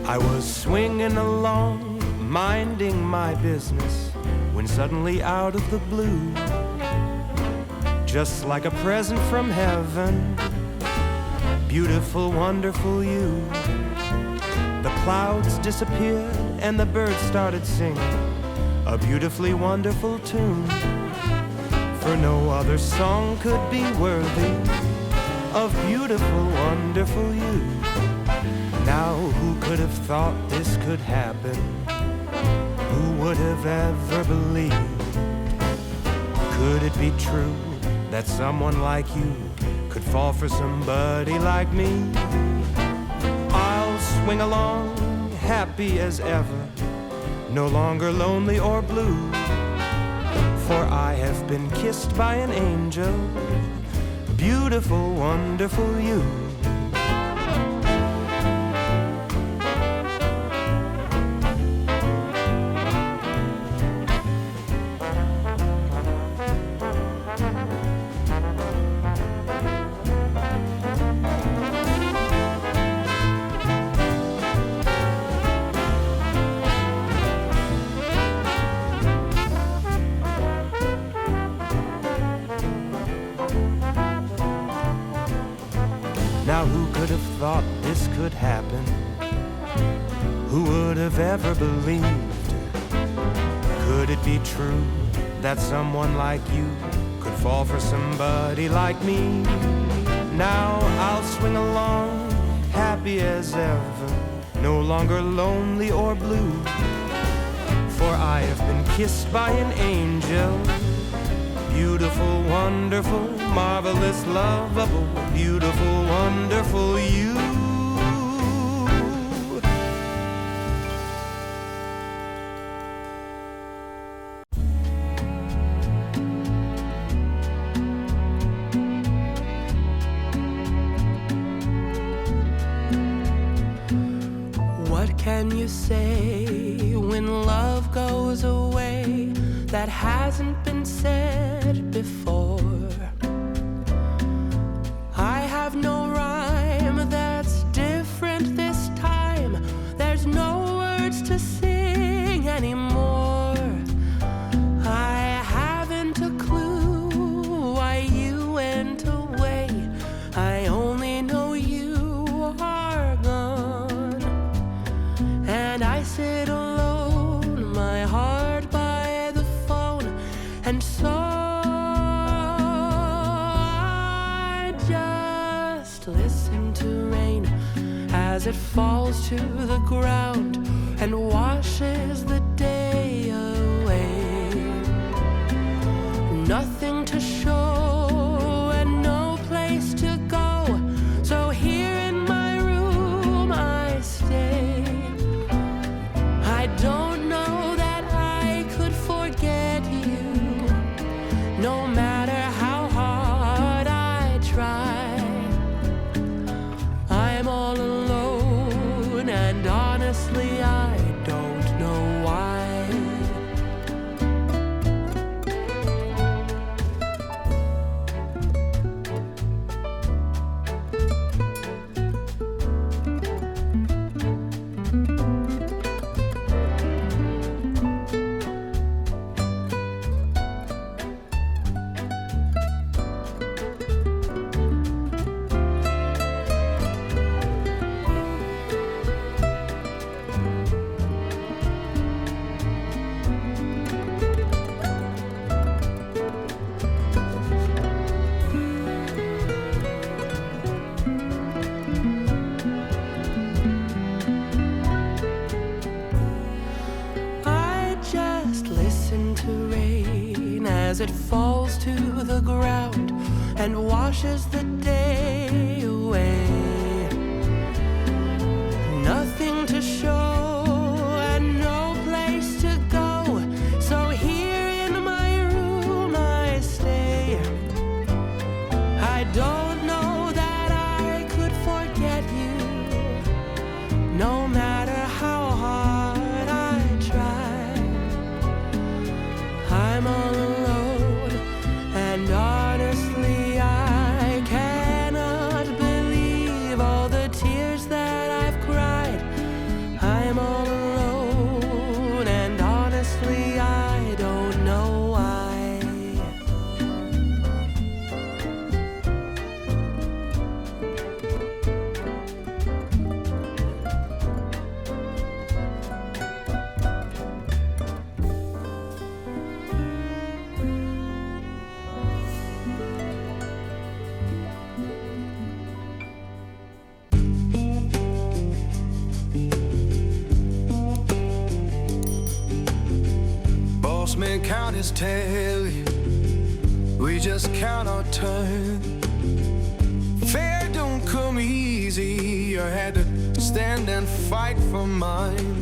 I was swinging along, minding my business, when suddenly out of the blue, just like a present from heaven, beautiful, wonderful you. The clouds disappeared and the birds started singing a beautifully wonderful tune, for no other song could be worthy of beautiful, wonderful you. Now who could have thought this could happen? Who would have ever believed? Could it be true that someone like you could fall for somebody like me? I'll swing along, happy as ever, no longer lonely or blue, for I have been kissed by an angel, beautiful, wonderful you. Now who could have thought this could happen? Who would have ever believed? Could it be true that someone like you could fall for somebody like me? Now I'll swing along, happy as ever, no longer lonely or blue, for I have been kissed by an angel, beautiful, wonderful, marvelous, lovable, beautiful, wonderful you. What can you say when love goes away that hasn't been said before? I have no rhyme that's different this time. There's no words to sing anymore. I haven't a clue why you went away. I only know you are gone, and I sit alone, my heart by the phone, and so I just listen to rain as it falls to the ground and washes the day away. Nothing to show and no place to go, so here in my room I stay. I don't know that I could forget you, no matter how hard I try. I'm all alone, and honestly I don't know why. I just listen to rain as it falls to the ground and washes the day away. Nothing to show and no place to go, so here in my room I stay. I don't know that I could forget you, no matter how hard I try. I'm all alone, and honestly I can't count his tail, we just count our turn. Fair don't come easy, I had to stand and fight for mine.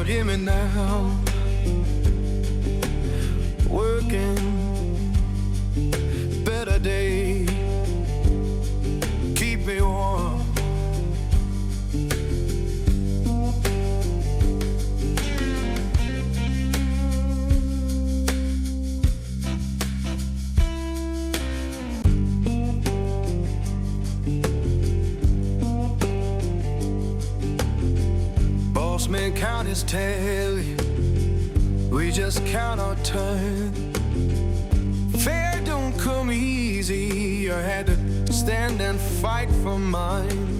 Hear me now, working, better day, keep me warm. Boss man count his tail, we just count our turn. Fair don't come easy, I had to stand and fight for mine.